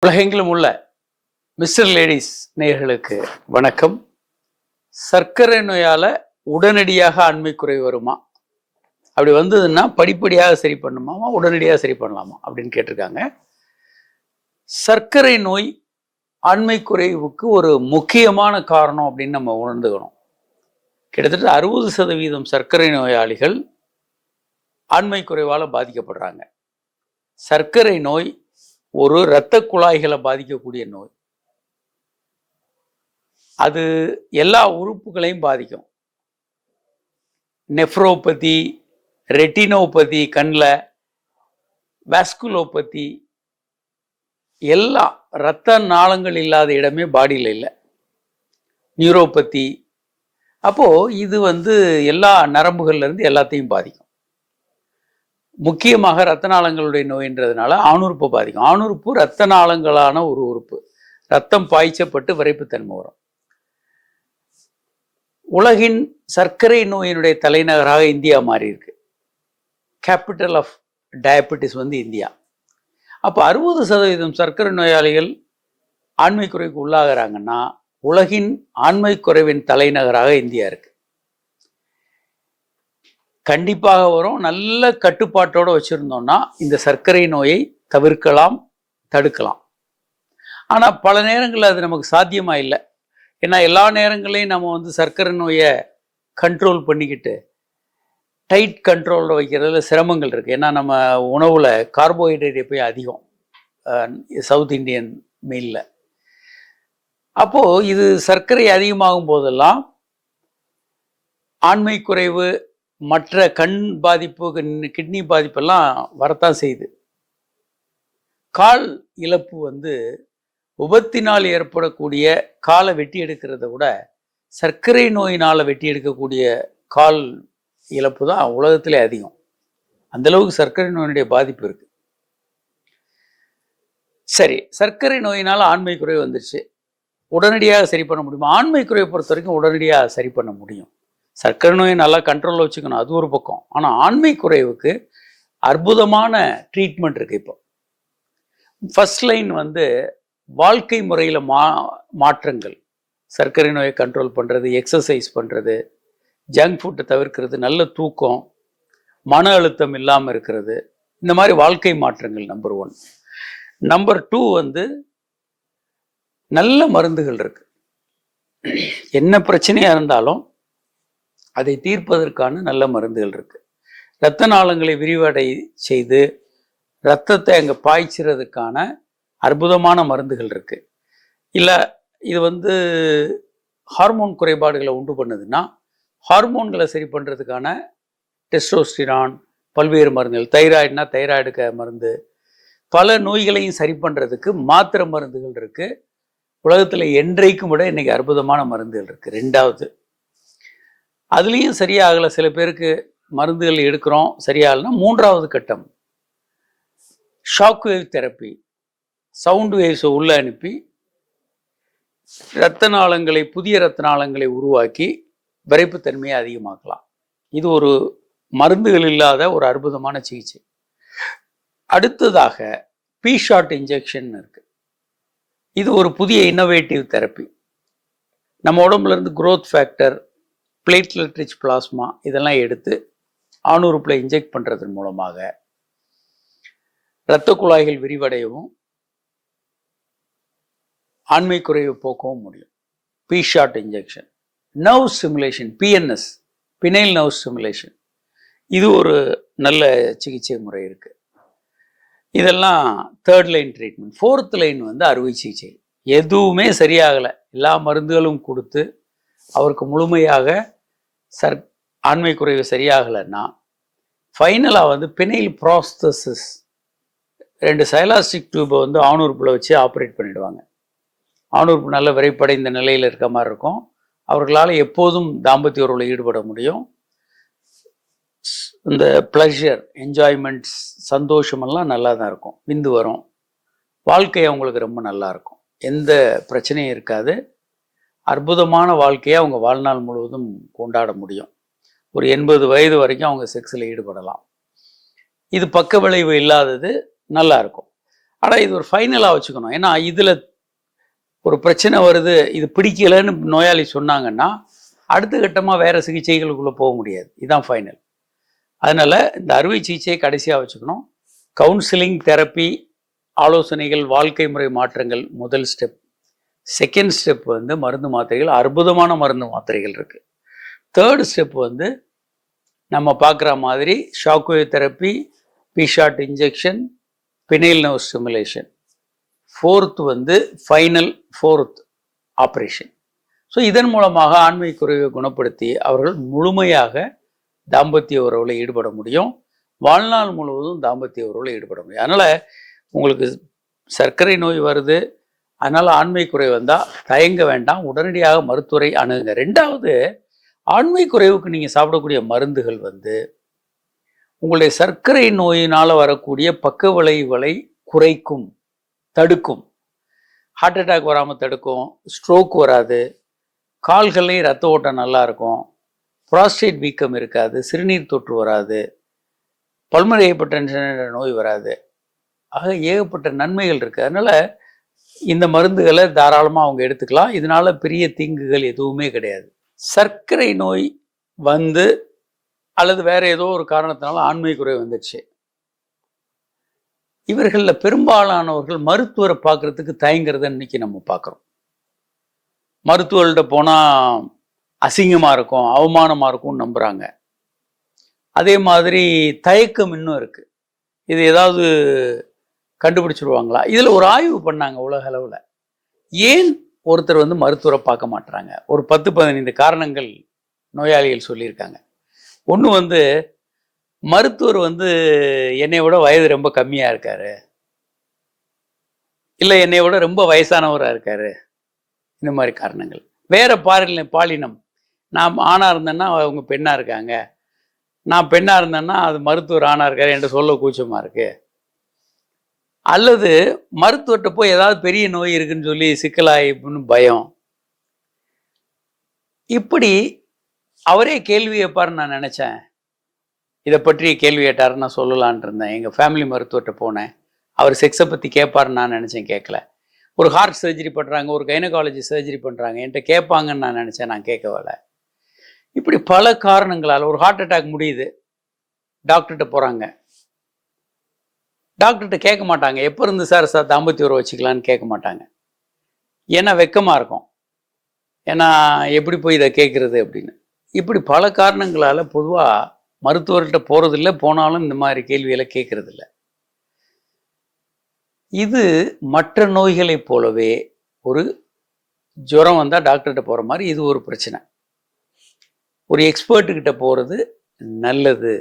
உலகெங்கிலும் உள்ள mister ladies நேயர்களுக்கு வணக்கம். சர்க்கரை நோயால உடனடியாக ஆண்மை குறைவு வருமா? அப்படி வந்ததுன்னா படிப்படியாக சரி பண்ணுமாமா, உடனடியாக சரி பண்ணலாமா அப்படின்னு கேட்டிருக்காங்க. சர்க்கரை நோய் ஆண்மை குறைவுக்கு ஒரு முக்கியமான காரணம் அப்படின்னு நம்ம உணர்ந்துக்கணும். கிட்டத்தட்ட 60% சர்க்கரை நோயாளிகள் ஆண்மை குறைவால் பாதிக்கப்படுறாங்க. சர்க்கரை நோய் ஒரு இரத்த குழாய்களை பாதிக்கக்கூடிய நோய். அது எல்லா உறுப்புகளையும் பாதிக்கும். நெஃப்ரோபதி, ரெட்டினோபதி கண்ணில், வாஸ்குலோபதி, எல்லா இரத்த நாளங்கள் இல்லாத இடமே பாடியில் இல்லை. நியூரோபதி. அப்போது இது எல்லா நரம்புகள்லேருந்து எல்லாத்தையும் பாதிக்கும். முக்கியமாக இரத்த நாளங்களுடைய நோயின்றதுனால ஆணுறுப்பை பாதிக்கும். ஆணுறுப்பு இரத்த நாளங்களான ஒரு உறுப்பு. ரத்தம் பாய்ச்சப்பட்டு விரைப்புத்தன்மை வரும். உலகின் சர்க்கரை நோயினுடைய தலைநகராக இந்தியா மாறி இருக்கு. Capital of diabetes India. அப்போ 60% சர்க்கரை நோயாளிகள் ஆண்மை குறைவுக்கு உள்ளாகிறாங்கன்னா உலகின் ஆண்மை குறைவின் தலைநகராக இந்தியா இருக்கு. கண்டிப்பாக வரும். நல்ல கட்டுப்பாட்டோடு வச்சுருந்தோம்னா இந்த சர்க்கரை நோயை தவிர்க்கலாம், தடுக்கலாம். ஆனால் பல நேரங்களில் அது நமக்கு சாத்தியமாக இல்லை. ஏன்னா எல்லா நேரங்களையும் நம்ம சர்க்கரை நோயை கண்ட்ரோல் பண்ணிக்கிட்டு டைட் கண்ட்ரோலில் வைக்கிறதுல சிரமங்கள் இருக்குது. ஏன்னா நம்ம உணவில் கார்போஹைட்ரேட் எப்பயும் அதிகம் சவுத் இந்தியன் மீலில். அப்போது இது சர்க்கரை அதிகமாகும் போதெல்லாம் ஆண்மை குறைவு, மற்ற கண் பாதிப்பு, கிட்னி பாதிப்பெல்லாம் வரத்தான் செய்யுது. கால் இழப்பு விபத்தினால் ஏற்படக்கூடிய காலை வெட்டி எடுக்கிறத விட சர்க்கரை நோயினால் வெட்டி எடுக்கக்கூடிய கால் இழப்பு தான் உலகத்திலே அதிகம். அந்தளவுக்கு சர்க்கரை நோயினுடைய பாதிப்பு இருக்கு. சரி, சர்க்கரை நோயினால் ஆண்மை குறைவு வந்துருச்சு, உடனடியாக சரி பண்ண முடியுமா? ஆண்மை குறைவை பொறுத்த வரைக்கும் உடனடியாக சரி பண்ண முடியும். சர்க்கரை நோயை நல்லா கண்ட்ரோலில் வச்சுக்கணும், அது ஒரு பக்கம். ஆனால் ஆண்மை குறைவுக்கு அற்புதமான ட்ரீட்மெண்ட் இருக்குது. இப்போ ஃபர்ஸ்ட் லைன் வாழ்க்கை முறையில் மாற்றங்கள். சர்க்கரை நோயை கண்ட்ரோல் பண்ணுறது, எக்ஸசைஸ் பண்ணுறது, ஜங்க் ஃபுட்டை தவிர்க்கிறது, நல்ல தூக்கம், மன அழுத்தம் இல்லாமல் இருக்கிறது, இந்த மாதிரி வாழ்க்கை மாற்றங்கள் நம்பர் 1. நம்பர் 2 நல்ல மருந்துகள் இருக்கு. என்ன பிரச்சனையாக இருந்தாலும் அதை தீர்ப்பதற்கான நல்ல மருந்துகள் இருக்கு. இரத்த நாளங்களை விரிவடை செய்து இரத்தத்தை அங்கே பாய்ச்சிறதுக்கான அற்புதமான மருந்துகள் இருக்கு. இல்லை இது ஹார்மோன் குறைபாடுகளை உண்டு பண்ணுதுன்னா ஹார்மோன்களை சரி பண்ணுறதுக்கான டெஸ்டோஸ்டிரான், பல்வேறு மருந்துகள், தைராய்டுனா தைராய்டுக்கு மருந்து, பல நோய்களையும் சரி பண்ணுறதுக்கு மாத்திரை மருந்துகள் இருக்கு. உலகத்தில் என்றைக்கும் விட இன்னைக்கு அற்புதமான மருந்துகள் இருக்கு. 2வது, அதுலேயும் சரியாகலை, சில பேருக்கு மருந்துகள் எடுக்கிறோம் சரியாகலைன்னா 3வது கட்டம் ஷாக் வேவ் தெரப்பி. சவுண்ட் வேவ்ஸை உள்ளே அனுப்பி இரத்த நாளங்களை, புதிய இரத்த நாளங்களை உருவாக்கி விரைப்புத்தன்மையை அதிகமாக்கலாம். இது ஒரு மருந்துகள் இல்லாத ஒரு அற்புதமான சிகிச்சை. அடுத்ததாக பி-ஷாட் இன்ஜெக்ஷன் இருக்கு. இது ஒரு புதிய இன்னோவேட்டிவ் தெரப்பி. நம்ம உடம்புல இருந்து growth factor, platelet rich plasma இதெல்லாம் எடுத்து ஆணுறுப்பில் இன்ஜெக்ட் பண்ணுறதன் மூலமாக இரத்த குழாய்கள் விரிவடையவும் ஆண்மை குறைவு போக்கவும் முடியும். P shot injection. Nerve stimulation, PNS, penile nerve stimulation, இது ஒரு நல்ல சிகிச்சை முறை இருக்கு. இதெல்லாம் 3rd line treatment. 4th line அறுவை சிகிச்சை. எதுவுமே சரியாகலை, எல்லா மருந்துகளும் கொடுத்து அவருக்கு முழுமையாக ஆண்மை குறைவு சரியாகலைன்னா ஃபைனலாக பினைல் ப்ராஸ்தசிஸ், 2 சைலாஸ்டிக் டியூபை ஆணுறுப்பில் வச்சு ஆப்ரேட் பண்ணிடுவாங்க. ஆணுறுப்பு நல்ல விரைப்படைந்த நிலையில் இருக்க மாதிரி இருக்கும். அவர்களால் எப்போதும் தாம்பத்திய உறவில் ஈடுபட முடியும். இந்த ப்ளஷர், என்ஜாய்மெண்ட்ஸ், சந்தோஷமெல்லாம் நல்லா தான் இருக்கும். விந்து வரும். வாழ்க்கை அவங்களுக்கு ரொம்ப நல்லா இருக்கும். எந்த பிரச்சனையும் இருக்காது. அற்புதமான வாழ்க்கையை அவங்க வாழ்நாள் முழுவதும் கொண்டாட முடியும். ஒரு 80 வயது வரைக்கும் அவங்க செக்ஸில் ஈடுபடலாம். இது பக்க விளைவு இல்லாதது, நல்லா இருக்கும். ஆனால் இது ஒரு ஃபைனலாக வச்சுக்கணும். ஏன்னா இதில் ஒரு பிரச்சனை வருது, இது பிடிக்கலைன்னு நோயாளி சொன்னாங்கன்னா அடுத்த கட்டமாக வேறு சிகிச்சைகளுக்குள்ளே போக முடியாது. இதுதான் ஃபைனல். அதனால் இந்த அறுவை சிகிச்சையை கடைசியாக வச்சுக்கணும். கவுன்சிலிங், தெரப்பி, ஆலோசனைகள், வாழ்க்கை முறை மாற்றங்கள் முதல் ஸ்டெப். செகண்ட் ஸ்டெப் வந்து மருந்து மாத்திரைகள், அற்புதமான மருந்து மாத்திரைகள் இருக்குது. தேர்ட் ஸ்டெப் வந்து நம்ம பார்க்குற மாதிரி shockwave therapy, P shot injection, penile nerve stimulation. Fourth வந்து ஃபோர்த் ஆப்ரேஷன். ஸோ இதன் மூலமாக ஆண்மை குறைவை குணப்படுத்தி அவர்கள் முழுமையாக தாம்பத்திய உறவில் ஈடுபட முடியும். வாழ்நாள் முழுவதும் தாம்பத்திய உறவில் ஈடுபட முடியும். அதனால் உங்களுக்கு சர்க்கரை நோய் வருது, அதனால் ஆண்மை குறை வந்தால் தயங்க வேண்டாம், உடனடியாக மருத்துவரை அணுகுங்க. ரெண்டாவது, ஆண்மை குறைவுக்கு நீங்கள் சாப்பிடக்கூடிய மருந்துகள் வந்து உங்களுடைய சர்க்கரை நோயினால் வரக்கூடிய பக்க விளைவுகளை குறைக்கும், தடுக்கும். ஹார்ட் அட்டாக் வராமல் தடுக்கும், ஸ்ட்ரோக் வராது, கால்கள்லேயும் ரத்த ஓட்டம் நல்லா இருக்கும், புராஸ்டேட் வீக்கம் இருக்காது, சிறுநீர் தொற்று வராது, பல்மனரி ஹைப்பர்டென்ஷன் என்ற நோய் வராது. ஆக ஏகப்பட்ட நன்மைகள் இருக்குது. அதனால் இந்த மருந்துகளை தாராளமாக அவங்க எடுத்துக்கலாம். இதனால் பெரிய தீங்குகள் எதுவுமே கிடையாது. சர்க்கரை நோய் வந்து அல்லது வேற ஏதோ ஒரு காரணத்தினால ஆண்மை குறை வந்துடுச்சு, இவர்களில் பெரும்பாலானவர்கள் மருத்துவரை பார்க்கறதுக்கு தயங்குறத இன்னைக்கு நம்ம பார்க்குறோம். மருத்துவர்கிட்ட போனால் அசிங்கமாக இருக்கும், அவமானமாக இருக்கும்னு நம்புகிறாங்க. அதே மாதிரி தயக்கம் இன்னும் இருக்குது, இது ஏதாவது கண்டுபிடிச்சிருவாங்களா. இதில் ஒரு ஆய்வு பண்ணாங்க உலக அளவில். ஏன் ஒருத்தர் வந்து மருத்துவரை பார்க்க மாட்டுறாங்க? ஒரு 10-15 காரணங்கள் நோயாளிகள் சொல்லியிருக்காங்க. ஒன்று வந்து, மருத்துவர் வந்து என்னை விட வயது ரொம்ப கம்மியாக இருக்காரு, இல்லை என்னை விட ரொம்ப வயசானவராக இருக்காரு, இந்த மாதிரி காரணங்கள். வேற பாலினம், நான் ஆணாக இருந்தேன்னா அவங்க பெண்ணாக இருக்காங்க, நான் பெண்ணாக இருந்தேன்னா அது மருத்துவர் ஆணாக இருக்காரு என்று சொல்ல கூச்சமாக இருக்கு, அல்லது மருத்துவர்கிட்ட போய் ஏதாவது பெரிய நோய் இருக்குன்னு சொல்லி சிக்கலாயிப்புன்னு பயம். இப்படி அவரே கேள்வி கேட்பாருன்னு நான் நினச்சேன். இதை பற்றி கேள்வி கேட்டாருன்னு நான் சொல்லலான் இருந்தேன். எங்கள் ஃபேமிலி மருத்துவர்கிட்ட போனேன், அவர் செக்ஸை பற்றி கேட்பாருன்னு நான் நினச்சேன், கேட்கல. ஒரு ஹார்ட் சர்ஜரி பண்ணுறாங்க, ஒரு கைனகாலஜி சர்ஜரி பண்ணுறாங்க, என்கிட்ட கேட்பாங்கன்னு நான் நினச்சேன், நான் கேட்கவில்லை. இப்படி பல காரணங்களால் ஒரு ஹார்ட் அட்டாக் முடியுது, டாக்டர்கிட்ட போகிறாங்க, டாக்டர்கிட்ட கேட்க மாட்டாங்க எப்போ இருந்து சார் தாம்பத்திய உறவு வச்சுக்கலான்னு கேட்க மாட்டாங்க. ஏன்னா வெக்கமாக இருக்கும், ஏன்னா எப்படி போய் இதை கேட்குறது அப்படின்னு. இப்படி பல காரணங்களால் பொதுவாக மருத்துவர்கிட்ட போகிறதில்ல, போனாலும் இந்த மாதிரி கேள்விகளை கேட்கறதில்ல. இது மற்ற நோய்களைப் போலவே ஒரு ஜுரம் வந்தால் டாக்டர்கிட்ட போகிற மாதிரி இது ஒரு பிரச்சனை. ஒரு எக்ஸ்பர்ட்டுக்கிட்ட போகிறது நல்லது,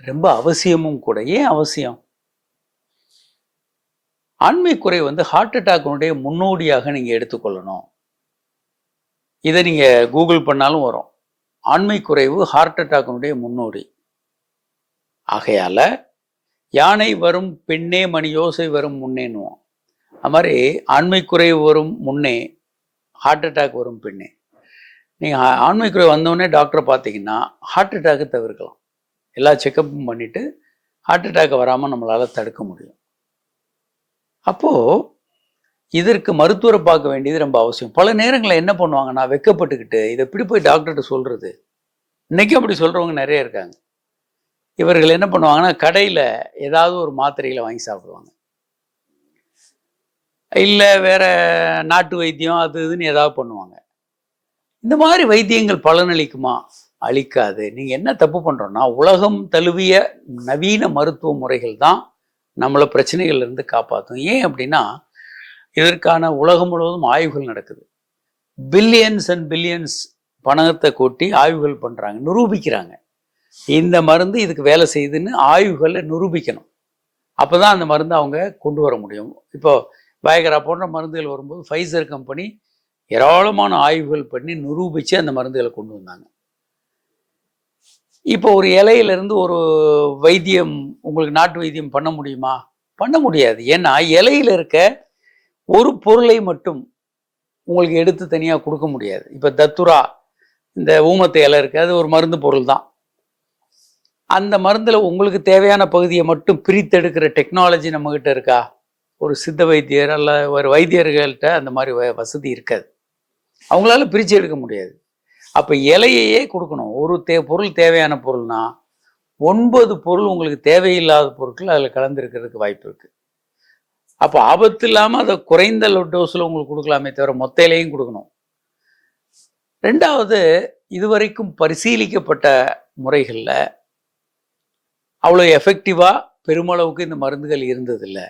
ரொம்ப அவசியமும் கூட. ஏன் அவசியம்? ஆண்மை குறை வந்து ஹார்ட் அட்டாக்கினுடைய முன்னோடியாக நீங்கள் எடுத்துக்கொள்ளணும். இதை நீங்கள் கூகுள் பண்ணாலும் வரும். ஆண்மை குறைவு ஹார்ட் அட்டாக்கினுடைய முன்னோடி. ஆகையால் யானை வரும் பெண்ணே மணி யோசை வரும் முன்னேன்னுவோம். அது மாதிரி ஆண்மை குறைவு வரும் முன்னே ஹார்ட் அட்டாக் வரும் பெண்ணே. நீங்கள் ஆண்மை குறைவு வந்தோடனே டாக்டரை பார்த்தீங்கன்னா ஹார்ட் அட்டாக்கை தவிர்க்கலாம். எல்லா செக்கப்பும் பண்ணிவிட்டு ஹார்ட் அட்டாக்கை வராமல் நம்மளால் தடுக்க முடியும். அப்போது இதற்கு மருத்துவரை பார்க்க வேண்டியது ரொம்ப அவசியம். பல நேரங்களில் என்ன பண்ணுவாங்கன்னா, வெக்கப்பட்டுக்கிட்டு இதை எப்படி போய் டாக்டர்கிட்ட சொல்கிறது. இன்றைக்கும் அப்படி சொல்கிறவங்க நிறைய இருக்காங்க. இவர்கள் என்ன பண்ணுவாங்கன்னா, கடையில் ஏதாவது ஒரு மாத்திரைகளை வாங்கி சாப்பிடுவாங்க, இல்லை வேற நாட்டு வைத்தியம் அது இதுன்னு ஏதாவது பண்ணுவாங்க. இந்த மாதிரி வைத்தியங்கள் பலனளிக்குமா? அளிக்காது. நீங்கள் என்ன தப்பு பண்ணுறோன்னா, உலகம் தழுவிய நவீன மருத்துவ முறைகள் தான் நம்மளை பிரச்சனைகள்லேருந்து காப்பாற்றும். ஏன் அப்படின்னா, இதற்கான உலகம் முழுவதும் ஆய்வுகள் நடக்குது. பில்லியன்ஸ் அண்ட் பில்லியன்ஸ் பணத்தை கொட்டி ஆய்வுகள் பண்ணுறாங்க, நிரூபிக்கிறாங்க. இந்த மருந்து இதுக்கு வேலை செய்யுதுன்னு ஆய்வுகளை நிரூபிக்கணும். அப்போ தான் அந்த மருந்து அவங்க கொண்டு வர முடியும். இப்போ வயகரா போன்ற மருந்துகள் வரும்போது ஃபைசர் கம்பெனி ஏராளமான ஆய்வுகள் பண்ணி நிரூபித்து அந்த மருந்துகளை கொண்டு வந்தாங்க. இப்போ ஒரு இலையிலேருந்து ஒரு வைத்தியம், உங்களுக்கு நாட்டு வைத்தியம் பண்ண முடியுமா? பண்ண முடியாது. ஏன்னா இலையில் இருக்க ஒரு பொருளை மட்டும் உங்களுக்கு எடுத்து தனியாக கொடுக்க முடியாது. இப்போ தத்துரா, இந்த ஊமத்தை இலை இருக்குது, அது ஒரு மருந்து பொருள் தான். அந்த மருந்தில் உங்களுக்கு தேவையான பகுதியை மட்டும் பிரித்தெடுக்கிற டெக்னாலஜி நம்மக்கிட்ட இருக்கா? ஒரு சித்த வைத்தியர் அல்ல ஒரு வைத்தியர்கள்ட்ட அந்த மாதிரி வசதி இருக்காது. அவங்களால பிரித்து எடுக்க முடியாது. அப்போ இலையையே கொடுக்கணும். ஒரு பொருள் தேவையான பொருள்னா 9 பொருள் உங்களுக்கு தேவையில்லாத பொருட்கள் அதில் கலந்துருக்கிறதுக்கு வாய்ப்பு இருக்குது. அப்போ ஆபத்து இல்லாமல் அதை குறைந்த டோஸில் உங்களுக்கு கொடுக்கலாமே தவிர மொத்த இலையும் கொடுக்கணும். ரெண்டாவது, இதுவரைக்கும் பரிசீலிக்கப்பட்ட முறைகளில் அவ்வளோ எஃபெக்டிவாக பெருமளவுக்கு இந்த மருந்துகள் இருந்ததில்லை.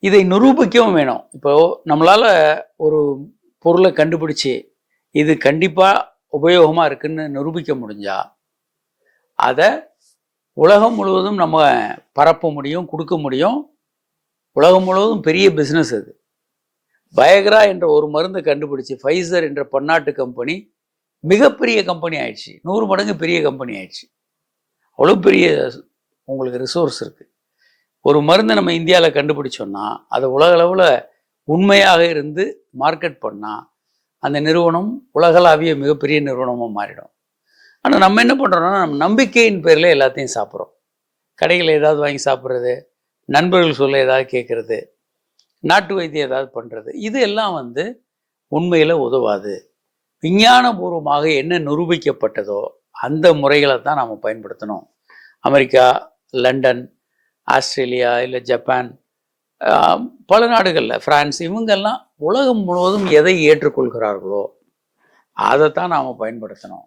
இதை நிரூபிக்கவும் வேணும். இப்போ நம்மளால் ஒரு பொருளை கண்டுபிடிச்சி இது கண்டிப்பாக உபயோகமாக இருக்குன்னு நிரூபிக்க முடிஞ்சா அதை உலகம் முழுவதும் நம்ம பரப்ப முடியும், கொடுக்க முடியும். உலகம் முழுவதும் பெரிய பிஸ்னஸ் அது. வயக்ரா என்ற ஒரு மருந்தை கண்டுபிடிச்சி ஃபைசர் என்ற பன்னாட்டு கம்பெனி மிகப்பெரிய கம்பெனி ஆயிடுச்சு. 100 மடங்கு பெரிய கம்பெனி ஆயிடுச்சு. அவ்வளோ பெரிய உங்களுக்கு ரிசோர்ஸ் இருக்குது. ஒரு மருந்தை நம்ம இந்தியாவில் கண்டுபிடிச்சோன்னா அதை உலக அளவில் உண்மையாக இருந்து மார்க்கெட் பண்ணால் அந்த நிறுவனம் உலகளாவிய மிகப்பெரிய நிறுவனமாக மாறிடும். ஆனால் நம்ம என்ன பண்ணுறோம்னா, நம்ம நம்பிக்கையின் பேரில் எல்லாத்தையும் சாப்பிட்றோம். கடைகளில் ஏதாவது வாங்கி சாப்பிட்றது, நண்பர்கள் சொல்ல ஏதாவது கேட்குறது, நாட்டு வைத்தியம் ஏதாவது பண்ணுறது, இது எல்லாம் உண்மையில் உதவாது. விஞ்ஞானபூர்வமாக என்ன நிரூபிக்கப்பட்டதோ அந்த முறைகளை தான் நாம் பயன்படுத்தணும். அமெரிக்கா, லண்டன், ஆஸ்திரேலியா, இல்லை ஜப்பான், பல நாடுகளில் பிரான்ஸ், இவங்கெல்லாம் உலகம் முழுவதும் எதை ஏற்றுக்கொள்கிறார்களோ அதைத்தான் நாம் பயன்படுத்தணும்.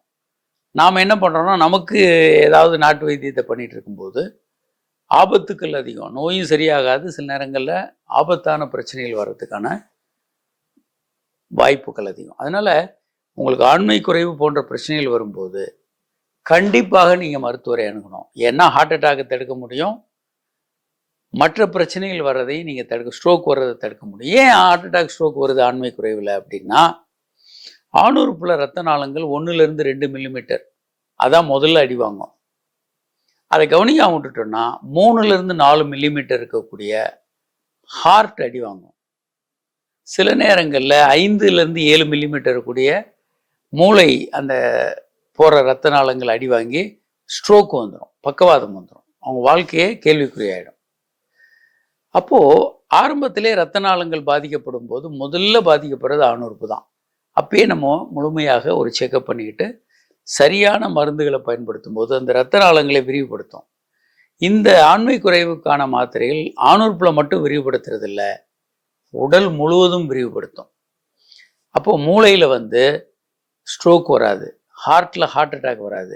நாம் என்ன பண்ணுறோன்னா, நமக்கு ஏதாவது நாட்டு வைத்தியத்தை பண்ணிகிட்டு இருக்கும்போது ஆபத்துக்கள் அதிகம், நோயும் சரியாகாது, சில நேரங்களில் ஆபத்தான பிரச்சனைகள் வர்றதுக்கான வாய்ப்புகள் அதிகம். அதனால் உங்களுக்கு ஆண்மை குறைவு போன்ற பிரச்சனைகள் வரும்போது கண்டிப்பாக நீங்கள் மருத்துவரை அணுகணும். ஏன்னா ஹார்ட் அட்டாக்கை தடுக்க முடியும், மற்ற பிரச்சனைகள் வர்றதையும் நீங்கள் ஸ்ட்ரோக் வர்றதை தடுக்க முடியும். ஏன் ஹார்ட் அட்டாக் ஸ்ட்ரோக் வருது ஆண்மை குறைவில் அப்படின்னா, ஆணுறுப்புல ரத்த நாளங்கள் 1லேருந்து 2 மில்லிமீட்டர் அதான் முதல்ல அடி வாங்கும். அதை கவனிக்காம விட்டுட்டோம்னா 3லேருந்து 4 மில்லிமீட்டர் இருக்கக்கூடிய ஹார்ட் அடி வாங்கும். சில நேரங்களில் 5லேருந்து 7 மில்லிமீட்டர் இருக்கக்கூடிய மூளை அந்த போகிற ரத்த நாளங்கள் அடி வாங்கி ஸ்ட்ரோக் வந்துடும், பக்கவாதம் வந்துடும், அவங்க வாழ்க்கையே கேள்விக்குறியாயிடும். அப்போது ஆரம்பத்திலே ரத்த நாளங்கள் பாதிக்கப்படும் போது முதல்ல பாதிக்கப்படுறது ஆணுறுப்பு தான். அப்பயே நம்ம முழுமையாக ஒரு செக்கப் பண்ணிக்கிட்டு சரியான மருந்துகளை பயன்படுத்தும் போது அந்த இரத்த நாளங்களை விரிவுபடுத்தும். இந்த ஆண்மை குறைவுக்கான மாத்திரைகள் ஆணுறுப்பில் மட்டும் விரிவுபடுத்துறதில்ல, உடல் முழுவதும் விரிவுபடுத்தும். அப்போ மூளையில் ஸ்ட்ரோக் வராது, ஹார்ட் அட்டாக் வராது,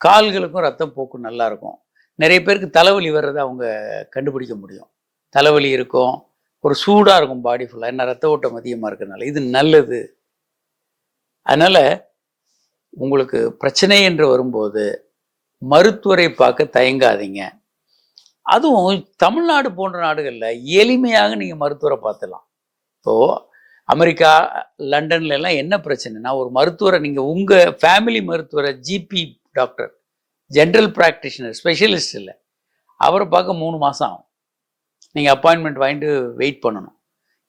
கால்களுக்கும் ரத்தம் போக்கு நல்லா இருக்கும். நிறைய பேருக்கு தலைவலி வர்றதை அவங்க கண்டுபிடிக்க முடியும். தலைவலி இருக்கும், ஒரு சூடாக இருக்கும் பாடி ஃபுல்லாக, என்ன ரத்த ஓட்டம் அதிகமாக இருக்கிறதுனால. இது நல்லது. அதனால் உங்களுக்கு பிரச்சனை என்று வரும்போது மருத்துவரை பார்க்க தயங்காதீங்க. அதுவும் தமிழ்நாடு போன்ற நாடுகளில் எளிமையாக நீங்கள் மருத்துவரை பார்த்துலாம். இப்போது அமெரிக்கா, லண்டன்ல எல்லாம் என்ன பிரச்சனைனா, ஒரு மருத்துவரை நீங்கள் உங்கள் ஃபேமிலி மருத்துவரை, GB doctor, general practitioner, specialist இல்லை, அவரை பார்க்க 3 மாதம் ஆகும். நீங்கள் அப்பாயின்மெண்ட் வாங்கிட்டு வெயிட் பண்ணணும்.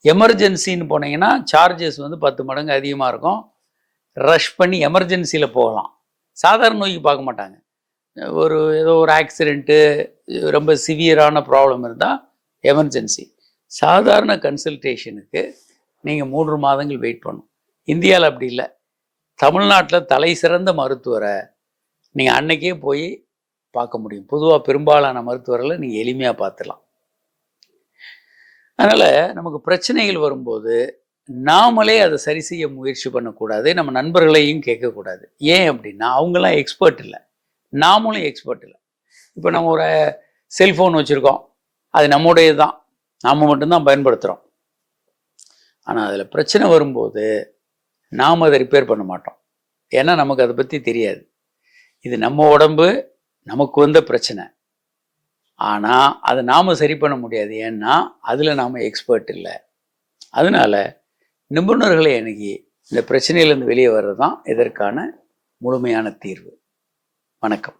எமர்ஜென்சின்னு போனீங்கன்னா சார்ஜஸ் 10 மடங்கு அதிகமாக இருக்கும். ரஷ் பண்ணி எமர்ஜென்சியில் போகலாம். சாதாரண நோய்க்கு பார்க்க மாட்டாங்க. ஏதோ ஒரு ஆக்சிடெண்ட்டு, ரொம்ப சிவியரான ப்ராப்ளம் இருந்தால் எமர்ஜென்சி. சாதாரண கன்சல்டேஷனுக்கு நீங்கள் 3 மாதங்கள் வெயிட் பண்ணணும். இந்தியாவில் அப்படி இல்லை. தமிழ்நாட்டில் தலை சிறந்த மருத்துவரை நீங்கள் அன்னைக்கே போய் பார்க்க முடியும். பொதுவாக பெரும்பாலான மருத்துவர்களை நீங்கள் எளிமையாக பார்த்துலாம். அதனால் நமக்கு பிரச்சனைகள் வரும்போது நாமளே அதை சரி செய்ய முயற்சி பண்ணக்கூடாது, நம்ம நண்பர்களையும் கேட்கக்கூடாது. ஏன் அப்படின்னா அவங்களாம் எக்ஸ்பர்ட் இல்லை, நாமளும் எக்ஸ்பர்ட் இல்லை. இப்போ நம்ம ஒரு செல்ஃபோன் வச்சுருக்கோம், அது நம்முடைய தான், நாம் மட்டும்தான் பயன்படுத்துகிறோம். ஆனால் அதில் பிரச்சனை வரும்போது நாம் அதை ரிப்பேர் பண்ண மாட்டோம். ஏன்னா நமக்கு அதை பற்றி தெரியாது. இது நம்ம உடம்பு, நமக்கு வந்த பிரச்சனை. ஆனால் அதை நாம் சரி பண்ண முடியாது, ஏன்னா அதில் நாம் எக்ஸ்பர்ட் இல்லை. அதனால் நிபுணர்களை அணுகி இந்த பிரச்சனையிலேருந்து வெளியே வர்றது தான் இதற்கான முழுமையான தீர்வு. வணக்கம்.